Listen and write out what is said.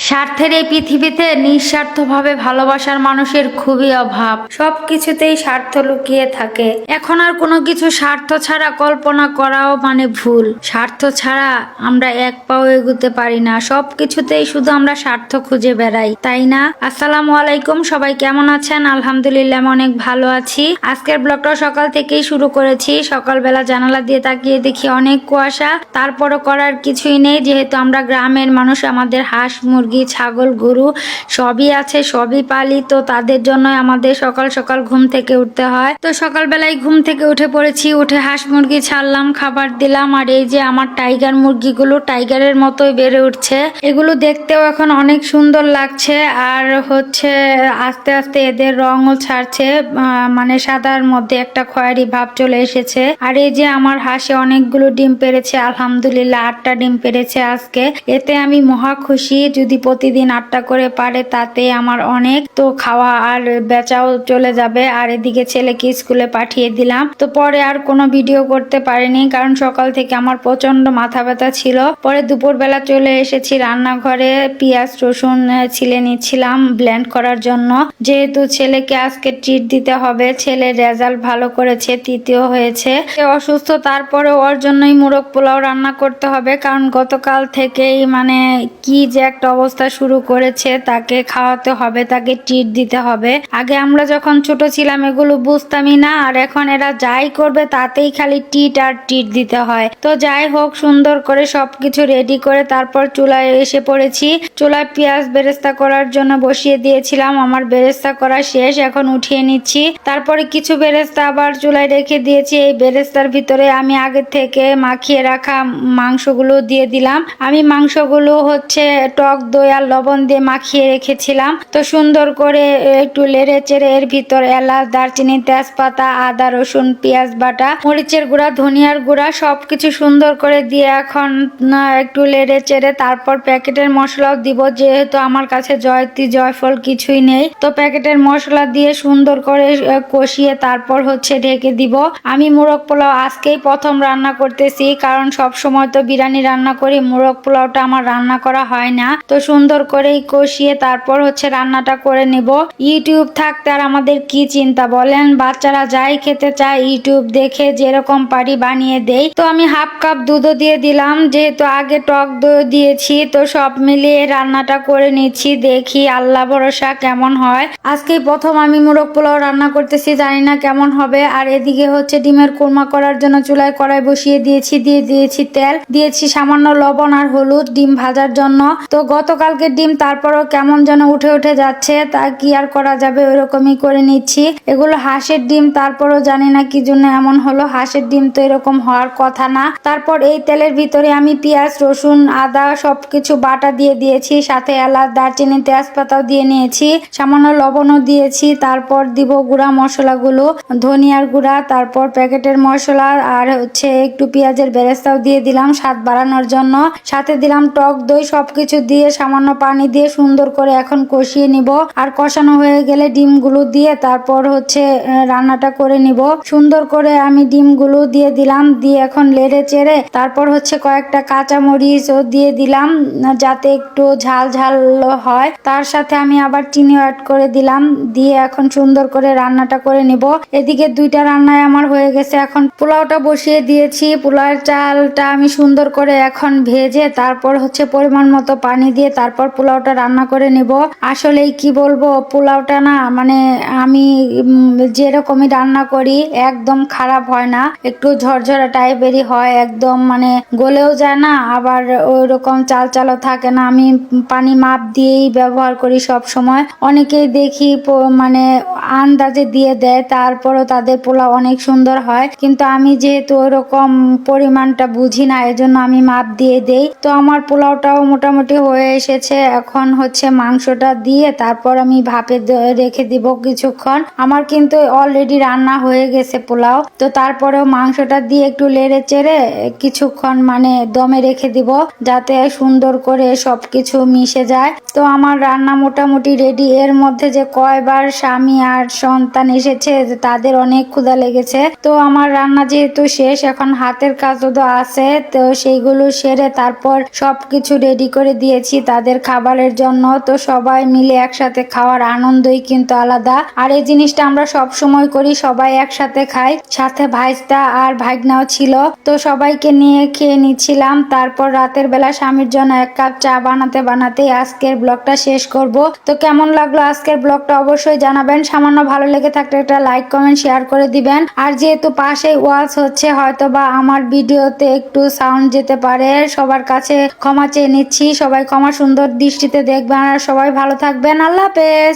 স্বার্থের এই পৃথিবীতে নিঃস্বার্থভাবে ভালোবাসার মানুষের খুবই অভাব। সবকিছুতেই স্বার্থ লুকিয়ে থাকে। এখন আর কোনো কিছু স্বার্থ ছাড়া কল্পনা করাও মানে ভুল। স্বার্থ ছাড়া আমরা এক পাও এগুতে পারি না। সবকিছুতেই শুধু আমরা স্বার্থ খুঁজে বেড়াই, তাই না? আসসালামু আলাইকুম, সবাই কেমন আছেন? আলহামদুলিল্লাহ, আমি অনেক ভালো আছি। আজকের ব্লগটা সকাল থেকেই শুরু করেছি। সকালবেলা জানালা দিয়ে তাকিয়ে দেখি অনেক কুয়াশা, তারপরও করার কিছুই নেই। যেহেতু আমরা গ্রামের মানুষ, আমাদের হাঁস মুরগি ছাগল গরু সবই আছে, সবই পালি, তো তাদের জন্য আমাদের সকাল সকাল ঘুম থেকে উঠতে হয়। তো সকালবেলায় ঘুম থেকে উঠে পড়েছি, উঠে হাঁস মুরগি ছাড়লাম, খাবার দিলাম। আর এই যে আমার টাইগার মুরগিগুলো টাইগারের মতোই বেড়ে উঠছে। এগুলো দেখতেও এখন অনেক সুন্দর লাগছে। আর হচ্ছে আস্তে আস্তে এদের রঙও ছাড়ছে, মানে সাদার মধ্যে একটা খয়েরি ভাব চলে এসেছে। আর এই যে আমার হাঁসে অনেকগুলো ডিম পেড়েছে, আলহামদুলিল্লাহ 8টা ডিম পেড়েছে আজকে। এতে আমি মহা খুশি। যদি প্রতিদিন 8টা করে পারে তাতে আমার অনেক, তো খাওয়া আর বেচাও চলে যাবে। আর এদিকে ছেলেকে স্কুলে পাঠিয়ে দিলাম। তো পরে আর কোনো ভিডিও করতে পারিনি, কারণ সকাল থেকে আমার প্রচন্ড মাথা ব্যথা ছিল। পরে দুপুরবেলা চলে এসেছি রান্নাঘরে, পেঁয়াজ রসুন ছিলে নিচ্ছিলাম ব্লেন্ড করার জন্য। যেহেতু ছেলেকে আজকে ট্রিট দিতে হবে, ছেলের রেজাল্ট ভালো করেছে, তৃতীয় হয়েছে। অসুস্থ, তারপরে ওর জন্যই মোরগ পোলাও রান্না করতে হবে, কারণ গতকাল থেকেই মানে কি যে একটা অবস্থা শুরু করেছে। তাকে খাওয়াতে হবে, তাকে ট্রিট দিতে হবে। আগে আমরা যখন ছোট ছিলাম এগুলো বুঝতামই না, আর এখন এরা যাই করবে তাতেই খালি ট্রিট আর ট্রিট দিতে হয়। তো যাই হোক, সুন্দর করে সবকিছু রেডি করে তারপর চুলায় এসে পড়েছি। চুলায় পেঁয়াজ বেরেস্তা করার জন্য বসিয়ে দিয়েছিলাম। আমার বেরেস্তা করা শেষ, এখন উঠিয়ে নিচ্ছি। তারপরে কিছু বেরেস্তা আবার চুলায় রেখে দিয়েছি। এই বেরেস্তার ভিতরে আমি আগে থেকে মাখিয়ে রাখা মাংসগুলো দিয়ে দিলাম। আমি মাংসগুলো হচ্ছে টক দই আর লবণ দিয়ে মাখিয়ে রেখেছিলাম। তো সুন্দর করে একটু লেড়ে চেড়ে এর ভিতর এলাচ দারচিনি তেজপাতা আদা রসুন পেঁয়াজ বাটা মরিচের গুঁড়া ধনিয়ার গুঁড়া সবকিছু সুন্দর করে দিয়ে এখন একটু লেড়ে চেড়ে তারপর প্যাকেটের মশলাও দিব। যেহেতু আমার কাছে জয়ত্রী জয়ফল কিছুই নেই, তো প্যাকেটের মশলা দিয়ে সুন্দর করে কষিয়ে তারপর হচ্ছে ঢেকে দিব। আমি মোরগ পোলাও আজকেই প্রথম রান্না করতেছি, কারণ সব সময় তো বিরিয়ানি রান্না করি, মোরগ পোলাওটা আমার রান্না করা হয় না। তো সুন্দর করেই কষিয়ে তারপর হচ্ছে রান্নাটা করে নিব। ইউটিউব থাকতে আর আমাদের কি চিন্তা বলেন? বাচ্চারা যাই খেতে চায় ইউটিউব দেখে যেরকম পারি বানিয়ে দেই। তো আমি হাফ কাপ দুধও দিয়ে দিলাম, যেহেতু আগে টক দই দিয়েছি। তো সব মিলিয়ে রান্নাটা করে নিচ্ছি, দেখি আল্লাহ ভরসা কেমন হয়। আজকেই প্রথম আমি মোরগ পোলাও রান্না করতেছি, জানি না কেমন হবে। আর এদিকে হচ্ছে ডিমের কোরমা করার জন্য চুলায় কড়াই বসিয়ে দিয়েছি, দিয়ে দিয়েছি তেল, দিয়েছি সামান্য লবণ আর হলুদ ডিম ভাজার জন্য। তো গতকালকে ডিম তারপরও কেমন যেন উঠে উঠে যাচ্ছে, তা কি আর করা যাবে, ওইরকমই করে নিচ্ছি। এগুলো হাঁসের ডিম, তারপরও জানি না কি জন্য এমন হলো। হাঁসের ডিম তো এরকম হওয়ার কথা না। তারপর এই তেলের ভিতরে আমি পেঁয়াজ রসুন আদা সবকিছু বাটা দিয়ে দিয়েছি, সাথে এলাচ দারচিনি তেজপাতাও দিয়ে নিয়েছি, সামান্য লবণও দিয়েছি। তারপর দিব গুঁড়া মশলাগুলো, ধনিয়ার গুঁড়া, তারপর প্যাকেটের মশলা, আর হচ্ছে একটু পেঁয়াজের বেরেস্তাও দিয়ে দিলাম স্বাদ বাড়ানোর জন্য, সাথে দিলাম টক দই। সবকিছু দিয়ে সামান্য পানি দিয়ে সুন্দর করে এখন কষিয়ে নিব। আর কষানো হয়ে গেলে ডিমগুলো দিয়ে তারপর হচ্ছে রান্নাটা করে নিব। সুন্দর করে আমি ডিমগুলো দিয়ে দিলাম, দিয়ে এখন লেড়ে চেড়ে তারপর হচ্ছে কয়েকটা কাঁচা মরিচও দিয়ে দিলাম, যাতে একটু ঝাল ঝাল হয়। তার সাথে আমি আবার চিনি অ্যাড করে দিলাম, দিয়ে এখন সুন্দর করে রান্নাটা করে নিব। এদিকে দুইটা রান্নায় আমার হয়ে গেছে। এখন পোলাওটা বসিয়ে দিয়েছি। পোলাওর চালটা আমি সুন্দর করে এখন ভেজে তারপর হচ্ছে পরিমাণ মতো পানি দিয়ে তারপর পোলাওটা রান্না করে নেব। আসলেই কি বলবো, পোলাওটা না মানে আমি যেরকমই রান্না করি একদম খারাপ হয় না, একটু ঝরঝরা টাইপেরই হয়, একদম মানে গলেও যায় না, আবার ওই রকম চাল চালও থাকে না। আমি পানি মাপ দিয়েই ব্যবহার করি সব সময়। অনেকেই দেখি মানে আন্দাজে দিয়ে দেয়, তারপরও তাদের পোলাও অনেক সুন্দর হয়, কিন্তু আমি যেহেতু ওরকম পরিমাণটা বুঝি না, এজন্য আমি মাপ দিয়ে দেই। তো আমার পোলাওটাও মোটামুটি হয়ে এসেছে। এখন হচ্ছে মাংসটা দিয়ে তারপর আমি ভাপে রেখে দিব কিছুক্ষণ। আমার কিন্তু অলরেডি রান্না হয়ে গেছে পোলাও। তো তারপরেও মাংসটা দিয়ে একটু লেড়ে চেড়ে কিছুক্ষণ মানে দমে রেখে দিব, যাতে সুন্দর করে সবকিছু মিশে যায়। তো আমার রান্না মোটামুটি রেডি। এর মধ্যে যে কয়বার স্বামী আর সন্তান এসেছে, তাদের অনেক ক্ষুধা লেগেছে। তো আমার রান্না যেহেতু শেষ, এখন হাতের কাজও তো আছে, তো সেইগুলো সেরে তারপর সবকিছু রেডি করে দিয়েছি। তাদের খাবারের জন্য। তো সবাই মিলে একসাথে খাওয়ার আনন্দই কিন্তু আলাদা। আর এই জিনিসটা আমরা সব সময় করি, সবাই একসাথে খাই। সাথে ভাইস্তা আর ভাগনাও ছিল, তো সবাইকে নিয়ে খেয়ে নিচ্ছিলাম। তারপর রাতের বেলা স্বামীর জন্য 1 কাপ চা বানাতে বানাতেই আজকের ব্লগটা শেষ করব। তো কেমন লাগলো আজকের ব্লগটা অবশ্যই জানাবেন। সামান্য ভালো লেগে থাকলে একটা লাইক কমেন্ট শেয়ার করে দিবেন। আর যেহেতু পাশে ওয়াচ হচ্ছে, হয়তো বা আমার ভিডিওতে একটু সাউন্ড যেতে পারে, সবার কাছে ক্ষমা চেয়ে নিচ্ছি। সবাই ক্ষমা সুন্দর দৃষ্টিতে দেখবেন। আর সবাই ভালো থাকবেন। আল্লাহ হাফেজ।